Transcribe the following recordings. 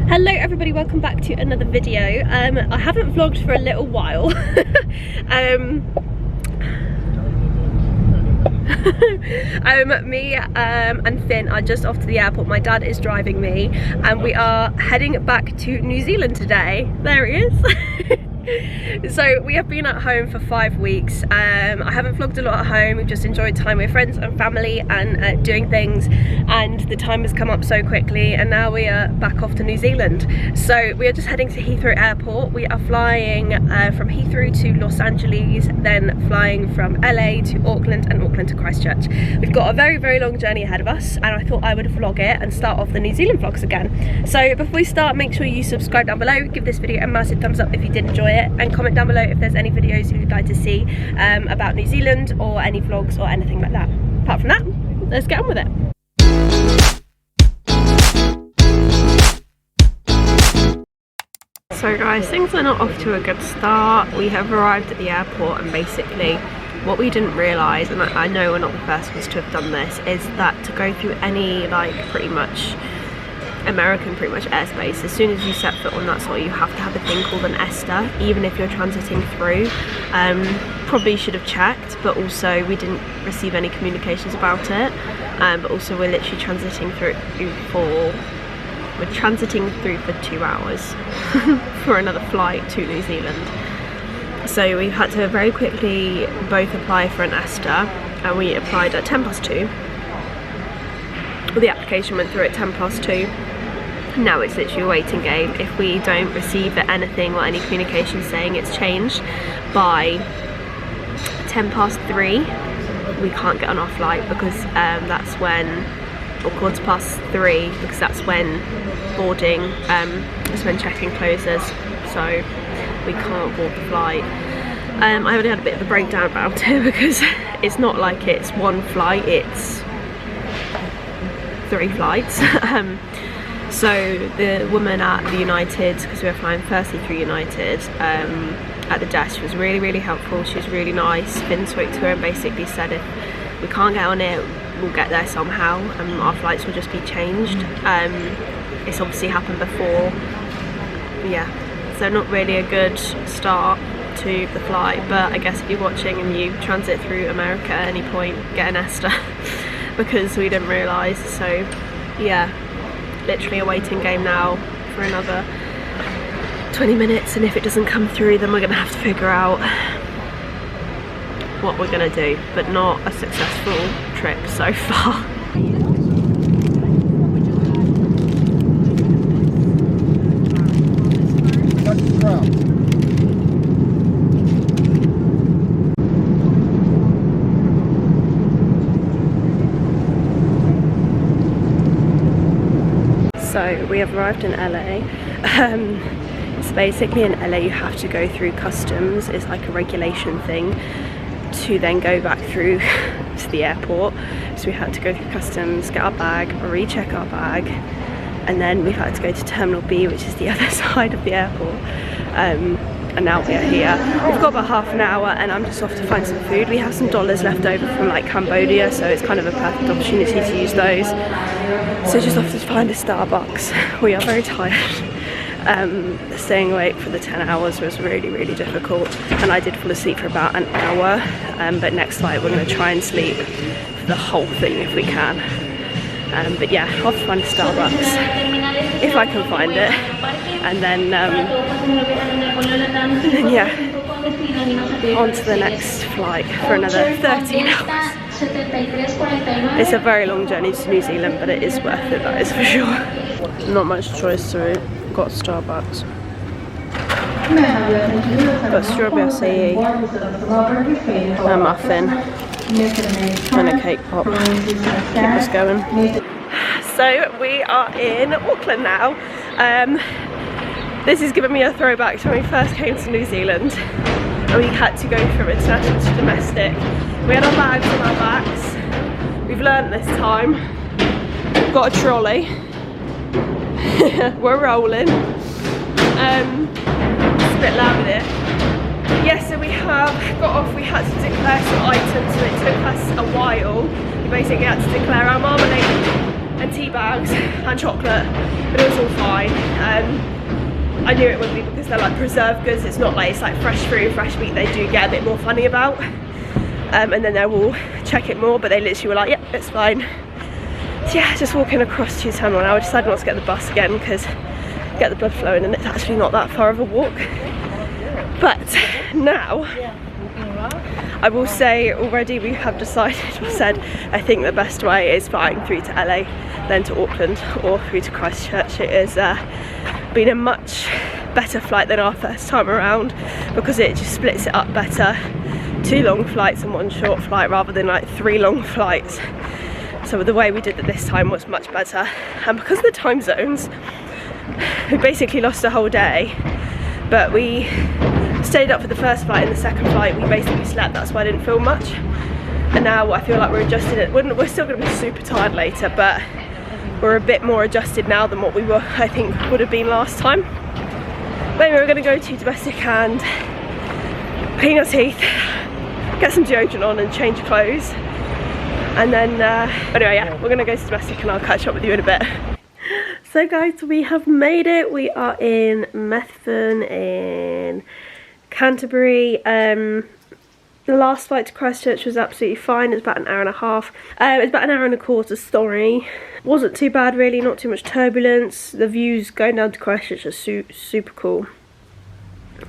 Hello everybody, welcome back to another video. I haven't vlogged for a little while. Me and Finn are just off to the airport. My dad is driving me and we are heading back to New Zealand today. There he is. So we have been at home for 5 weeks. I haven't vlogged a lot at home. We've just enjoyed time with friends and family and doing things, and the time has come up so quickly, and now we are back off to New Zealand. So we are just heading to Heathrow Airport. We are flying from Heathrow to Los Angeles, then flying from LA to Auckland and Auckland to Christchurch. We've got a very long journey ahead of us, and I thought I would vlog it and start off the New Zealand vlogs again. So before we start, make sure you subscribe down below, give this video a massive thumbs up if you did enjoy it, and comment down below if there's any videos you'd like to see about New Zealand, or any vlogs or anything like that. Apart from that, let's get on with it. So guys, things are not off to a good start. We have arrived at the airport, and basically what we didn't realise, and I know we're not the first ones to have done this, is that to go through any pretty much American airspace, as soon as you set foot on that sort, you have to have a thing called an ESTA, even if you're transiting through. Probably should have checked, but also we didn't receive any communications about it. But also we're literally transiting through for 2 hours for another flight to New Zealand. So we've had to very quickly both apply for an ESTA, and we applied at 2:10. Well, the application went through at 2:10. Now it's literally a waiting game. If we don't receive anything or any communication saying it's changed by 3:10, we can't get on our flight, because that's when, or 3:15, because that's when boarding, is when check-in closes, so we can't board the flight. I already had a bit of a breakdown about it, because it's not like it's one flight, it's 3 flights. So the woman at the United, because we were flying firstly through United, at the desk, was really helpful. She was really nice. Finn spoke to her and basically said if we can't get on it, we'll get there somehow, and our flights will just be changed. It's obviously happened before, yeah, so not really a good start to the flight. But I guess if you're watching and you transit through America at any point, get an ESTA, because we didn't realise. So yeah, literally a waiting game now for another 20 minutes, and if it doesn't come through, then we're gonna have to figure out what we're gonna do. But not a successful trip so far. So we have arrived in LA. So basically in LA you have to go through customs. It's like a regulation thing to then go back through to the airport. So we had to go through customs, get our bag, recheck our bag, and then we've had to go to Terminal B, which is the other side of the airport. And now we're here. We've got about half an hour, and I'm just off to find some food. We have some dollars left over from Cambodia, so it's kind of a perfect opportunity to use those. So just off to find a Starbucks. We are very tired. Staying awake for the 10 hours was really difficult, and I did fall asleep for about an hour. But next flight we're going to try and sleep for the whole thing if we can. But yeah, off to find a Starbucks if I can find it, and then yeah, on to the next flight for another 13 hours. It's a very long journey to New Zealand, but it is worth it, that is for sure. Not much choice through. Got Starbucks. Got strawberry acai, a muffin, and a cake pop. Keep us going. So we are in Auckland now. This has given me a throwback to when we first came to New Zealand, and we had to go from international to domestic. We had our bags on our backs. We've learnt this time. We've got a trolley. We're rolling. It's a bit loud in here. Yes, so we have got off. We had to declare some items, and it took us a while. We basically had to declare our marmalade and tea bags and chocolate, but it was all fine. I knew it wouldn't be because they're like preserved goods. It's not like it's like fresh fruit, fresh meat. They do get a bit more funny about, and then they will check it more, but they literally were like, yep, it's fine. So yeah, just walking across to Terminal now. I decided not to get the bus again because get the blood flowing, and it's actually not that far of a walk. But now I will say already we have decided or said I think the best way is flying through to LA, then to Auckland, or through to Christchurch. It has been a much better flight than our first time around because it just splits it up better. 2 long flights and 1 short flight rather than like 3 long flights. So the way we did it this time was much better, and because of the time zones we basically lost a whole day, but we stayed up for the first flight, and the second flight we basically slept. That's why I didn't feel much, and now I feel like we're adjusted. We're still going to be super tired later, but we're a bit more adjusted now than what we were, I think, would have been last time. But anyway, we're going to go to domestic and clean our teeth, get some deodorant on and change clothes, and then anyway, yeah, we're going to go to domestic and I'll catch up with you in a bit. So guys, we have made it. We are in Methven in Canterbury. The last flight to Christchurch was absolutely fine. It was about an hour and a half. It was about an hour and a quarter, sorry. Wasn't too bad really, not too much turbulence. The views going down to Christchurch are super cool.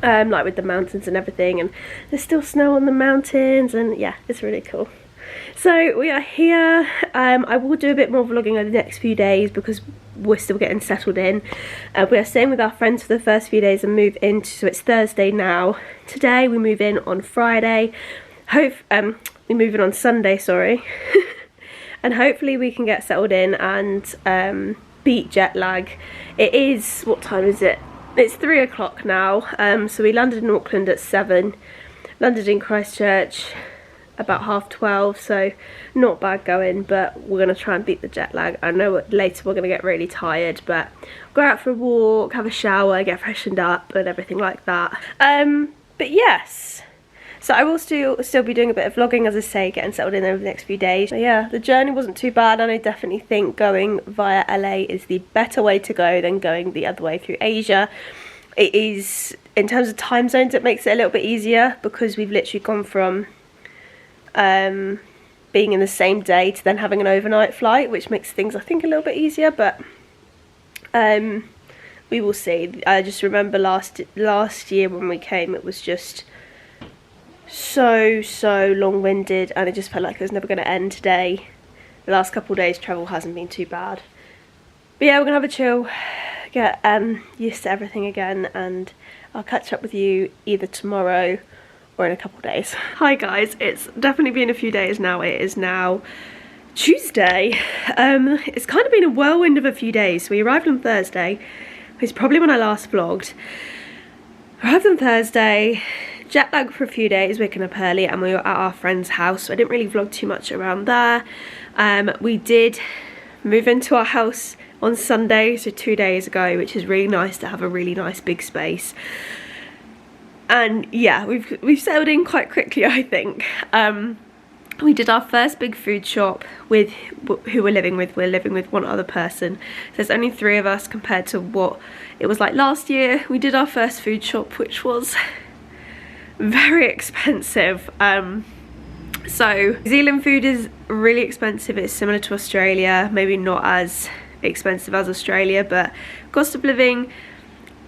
Like with the mountains and everything, and there's still snow on the mountains, and yeah, it's really cool. So we are here. I will do a bit more vlogging over the next few days because we're still getting settled in. We are staying with our friends for the first few days and move into, so it's Thursday now. Today we move in on Friday. We move in on Sunday, sorry. And hopefully we can get settled in and beat jet lag. It is, what time is it? It's 3 o'clock now. So we landed in Auckland at 7, landed in Christchurch about 12:30, so not bad going, but we're going to try and beat the jet lag. I know later we're going to get really tired, but go out for a walk, have a shower, get freshened up and everything like that. But yes, so I will still be doing a bit of vlogging, as I say, getting settled in over the next few days. So yeah, the journey wasn't too bad, and I definitely think going via LA is the better way to go than going the other way through Asia. It is, in terms of time zones, it makes it a little bit easier because we've literally gone from being in the same day to then having an overnight flight, which makes things, I think, a little bit easier, but we will see. I just remember last year when we came, it was just so long-winded, and it just felt like it was never going to end today. The last couple of days travel hasn't been too bad, but yeah, we're gonna have a chill, get used to everything again, and I'll catch up with you either tomorrow or in a couple of days. Hi guys, it's definitely been a few days now. It is now Tuesday. It's kind of been a whirlwind of a few days. So we arrived on Thursday, which is probably when I last vlogged. Arrived on Thursday, jet lag for a few days, waking up early, and we were at our friend's house, so I didn't really vlog too much around there. We did move into our house on Sunday, so 2 days ago, which is really nice to have a really nice big space. And yeah, we've settled in quite quickly, I think. We did our first big food shop with who we're living with. We're living with one other person. So there's only 3 of us compared to what it was like last year. We did our first food shop, which was very expensive. So New Zealand food is really expensive. It's similar to Australia, maybe not as expensive as Australia, but cost of living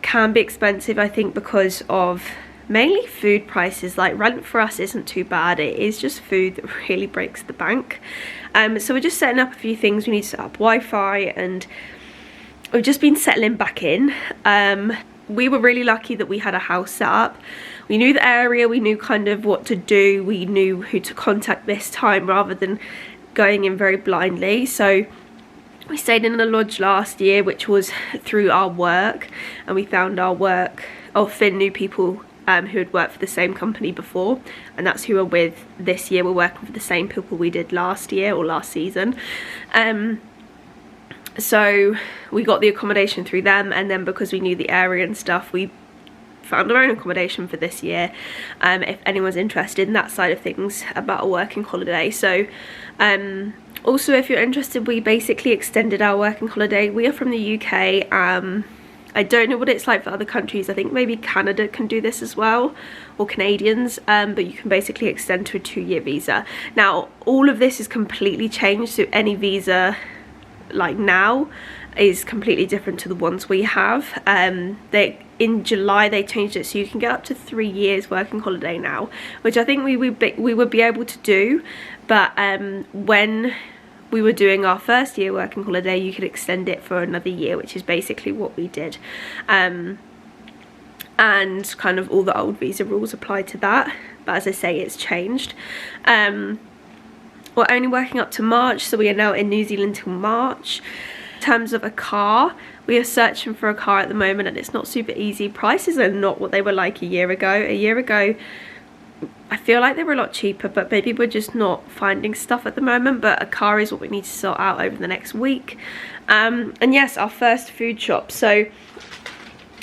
can be expensive, I think, because of mainly food prices. Like rent for us isn't too bad. It is just food that really breaks the bank. So we're just setting up a few things. We need to set up Wi-Fi, and we've just been settling back in. We were really lucky that we had a house set up. We knew the area, we knew kind of what to do, we knew who to contact this time rather than going in very blindly. So we stayed in a lodge last year, which was through our work, and we found our work, Finn knew people who had worked for the same company before, and that's who we're with this year. We're working with the same people we did last year or last season. So we got the accommodation through them, and then because we knew the area and stuff, we found our own accommodation for this year, if anyone's interested in that side of things about a working holiday. So also, if you're interested, we basically extended our working holiday. We are from the UK. I don't know what it's like for other countries. I think maybe Canada can do this as well, or Canadians, but you can basically extend to a 2-year visa. Now all of this is completely changed, so any visa like now is completely different to the ones we have. In July they changed it so you can get up to 3 years working holiday now, which I think we would be able to do, but when we were doing our first year working holiday you could extend it for another year, which is basically what we did, and kind of all the old visa rules apply to that, but as I say, it's changed. We're only working up to March, so we are now in New Zealand till March. In terms of a car, we are searching for a car at the moment and it's not super easy. Prices are not what they were like a year ago. A year ago I feel like they were a lot cheaper, but maybe we're just not finding stuff at the moment. But a car is what we need to sort out over the next week. And yes, our first food shop. So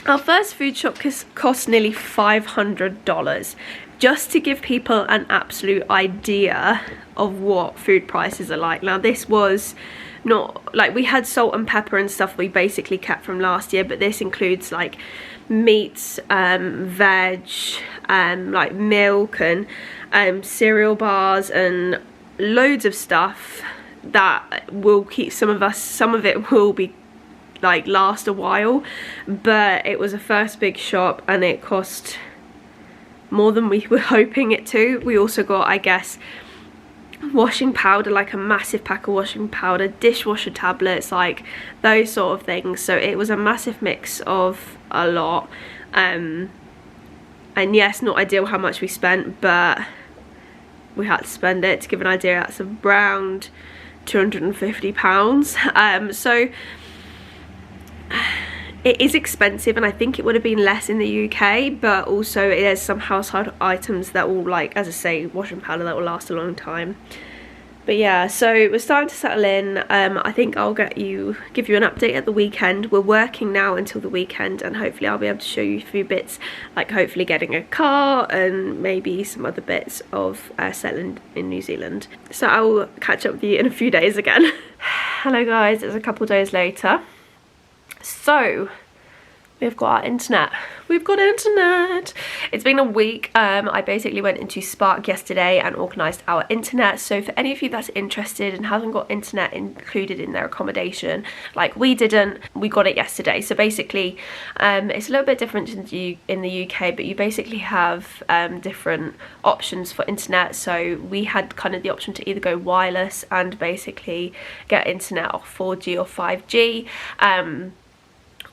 our first food shop cost nearly $500. Just to give people an absolute idea of what food prices are like. Now this was not like, we had salt and pepper and stuff we basically kept from last year, but this includes like meats, veg, like milk and cereal bars and loads of stuff that will keep some of it will be like last a while. But it was a first big shop and it cost more than we were hoping it to. We also got, I guess, washing powder, like a massive pack of washing powder, dishwasher tablets, like those sort of things. So it was a massive mix of a lot, and yes, not ideal how much we spent, but we had to spend it. To give an idea, that's around £250. So it is expensive, and I think it would have been less in the UK, but also there's some household items that will, like, as I say, washing powder that will last a long time. But yeah, so we're starting to settle in. I think I'll give you an update at the weekend. We're working now until the weekend, and hopefully I'll be able to show you a few bits, like hopefully getting a car and maybe some other bits of settling in New Zealand. So I will catch up with you in a few days again. Hello guys, it's a couple days later. So we've got our internet. We've got internet. It's been a week. I basically went into Spark yesterday and organised our internet. So for any of you that's interested and haven't got internet included in their accommodation, like we didn't, we got it yesterday. So basically it's a little bit different in the UK, but you basically have different options for internet. So we had kind of the option to either go wireless and basically get internet off 4G or 5G.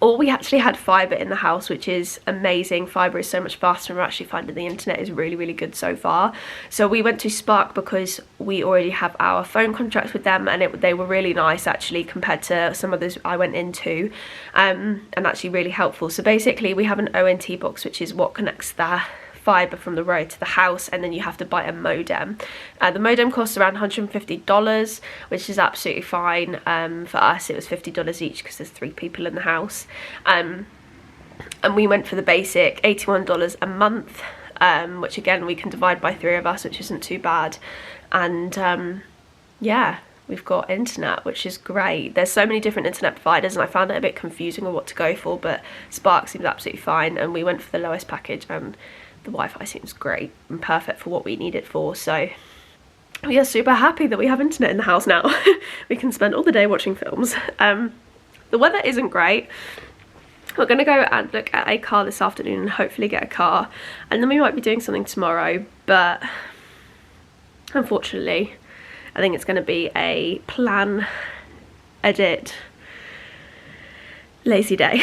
Or we actually had fibre in the house, which is amazing. Fibre is so much faster, and we're actually finding the internet is really, really good so far. So we went to Spark because we already have our phone contracts with them, and they were really nice actually compared to some others I went into, and actually really helpful. So basically we have an ONT box, which is what connects the fibre from the road to the house, and then you have to buy a modem. The modem costs around $150, which is absolutely fine. For us it was $50 each because there's 3 people in the house, and we went for the basic $81 a month, which again we can divide by 3 of us, which isn't too bad. And yeah, we've got internet, which is great. There's so many different internet providers and I found it a bit confusing on what to go for, but Spark seems absolutely fine, and we went for the lowest package, and the Wi-Fi seems great and perfect for what we need it for. So we are super happy that we have internet in the house now. We can spend all the day watching films. The weather isn't great. We're going to go and look at a car this afternoon and hopefully get a car, and then we might be doing something tomorrow, but unfortunately I think it's going to be a plan, edit, lazy day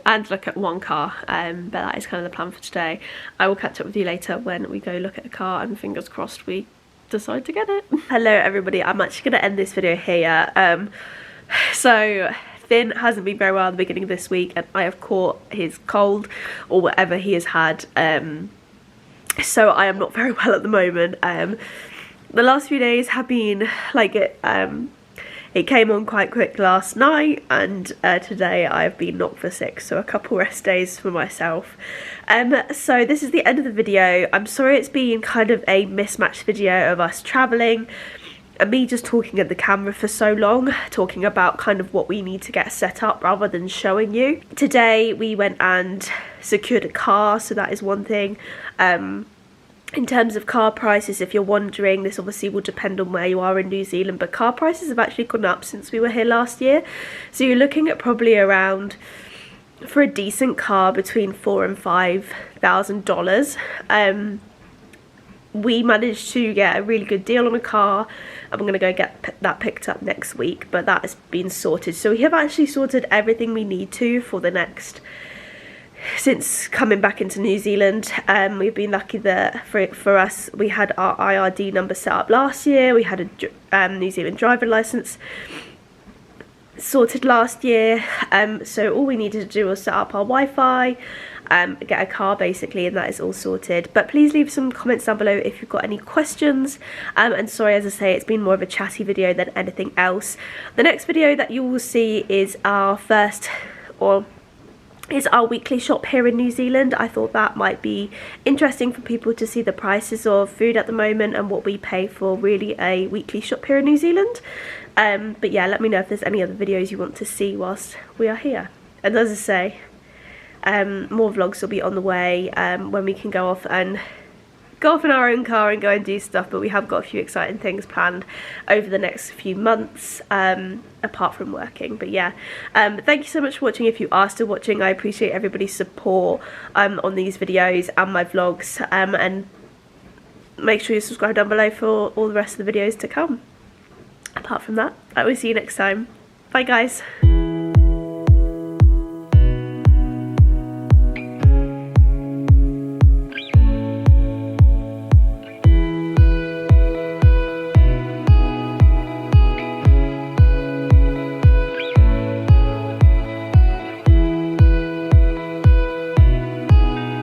and look at one car, but that is kind of the plan for today. I will catch up with you later when we go look at a car, and fingers crossed we decide to get it. Hello everybody, I'm actually going to end this video here. So Finn hasn't been very well at the beginning of this week, and I have caught his cold or whatever he has had, so I am not very well at the moment. The last few days have been like it came on quite quick last night, and today I've been knocked for 6, so a couple rest days for myself. So this is the end of the video. I'm sorry it's been kind of a mismatched video of us travelling. and me just talking at the camera for so long, talking about kind of what we need to get set up rather than showing you. Today we went and secured a car, so that is one thing. In terms of car prices, if you're wondering, this obviously will depend on where you are in New Zealand, but car prices have actually gone up since we were here last year. So you're looking at probably around, for a decent car, between $4,000 and $5,000. We managed to get a really good deal on a car, and we're going to go get that picked up next week, but that has been sorted. So we have actually sorted everything we need to for the next, since coming back into New Zealand. We've been lucky that for us, we had our IRD number set up last year. We had a New Zealand driver licence sorted last year, so all we needed to do was set up our Wi-Fi, get a car basically, and that is all sorted. But please leave some comments down below if you've got any questions, and sorry, as I say, it's been more of a chatty video than anything else. The next video that you will see is our weekly shop here in New Zealand. I thought that might be interesting for people to see the prices of food at the moment and what we pay for really a weekly shop here in New Zealand. But yeah, let me know if there's any other videos you want to see whilst we are here. And as I say, more vlogs will be on the way when we can go off in our own car and go and do stuff, but we have got a few exciting things planned over the next few months, apart from working. But yeah, thank you so much for watching. If you are still watching, I appreciate everybody's support on these videos and my vlogs, and make sure you subscribe down below for all the rest of the videos to come. Apart from that, I will see you next time. Bye guys.